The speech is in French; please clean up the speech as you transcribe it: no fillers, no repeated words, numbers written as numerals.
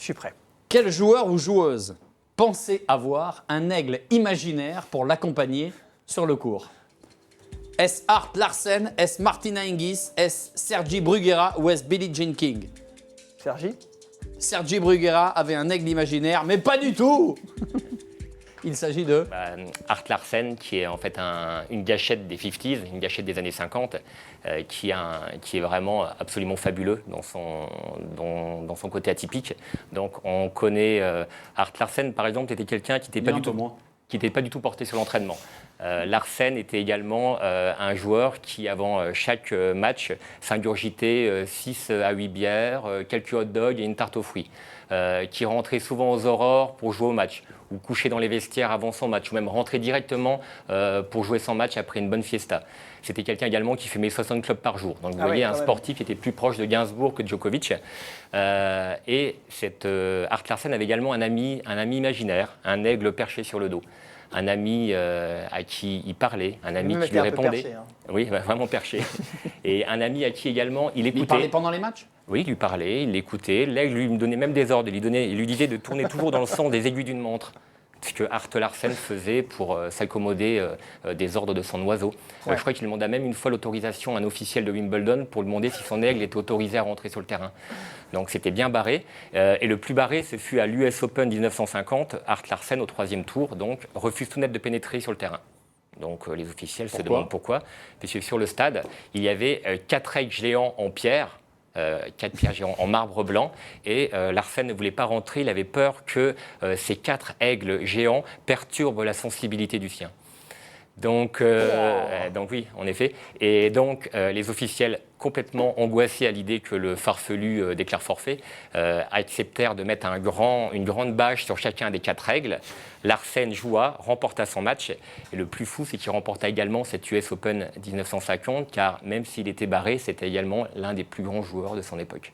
Je suis prêt. Quel joueur ou joueuse pensait avoir un aigle imaginaire pour l'accompagner sur le court? Est-ce Art Larsen, est-ce Martina Hingis, est-ce Sergi Bruguera ou est-ce Billie Jean King? Sergi? Sergi Bruguera avait un aigle imaginaire, mais pas du tout. Il s'agit de... Art Larsen, qui est en fait une gâchette des 50s, une gâchette des années 50, qui est vraiment absolument fabuleux dans son côté atypique. Donc on connaît Art Larsen, par exemple, était quelqu'un qui n'était pas du tout porté sur l'entraînement. Larsen était également un joueur qui, avant chaque match, s'ingurgitait 6 à 8 bières, quelques hot dogs et une tarte aux fruits, qui rentrait souvent aux aurores pour jouer au match, ou coucher dans les vestiaires avant son match, ou même rentrer directement pour jouer son match après une bonne fiesta. C'était quelqu'un également qui fumait 60 clubs par jour. Donc vous voyez, un sportif qui était plus proche de Gainsbourg que de Djokovic. Et Art Larsen avait également un ami imaginaire, un aigle perché sur le dos. Un ami à qui il parlait, un ami qui lui répondait. Perché, hein. Oui, vraiment perché. Et un ami à qui également il écoutait. Il parlait pendant les matchs? Oui, il lui parlait, il l'écoutait. L'aigle lui donnait même des ordres. Il lui disait de tourner toujours dans le sens des aiguilles d'une montre. Ce que Art Larsen faisait pour s'accommoder des ordres de son oiseau. Je crois qu'il demanda même une fois l'autorisation à un officiel de Wimbledon pour lui demander si son aigle était autorisé à rentrer sur le terrain. Donc c'était bien barré. Et le plus barré, ce fut à l'US Open 1950. Art Larsen, au 3e tour, donc, refuse tout net de pénétrer sur le terrain. Donc les officiels se demandent pourquoi. Puisque sur le stade, il y avait 4 aigles géants en pierre. 4 pierres géants en marbre blanc, et Larsen ne voulait pas rentrer, il avait peur que ces 4 aigles géants perturbent la sensibilité du sien. Donc oui, en effet. Et donc les officiels, complètement angoissés à l'idée que le farfelu déclare forfait, acceptèrent de mettre une grande bâche sur chacun des 4 aigles. Larsen joua, remporta son match. Et le plus fou, c'est qu'il remporta également cette US Open 1950, car même s'il était barré, c'était également l'un des plus grands joueurs de son époque.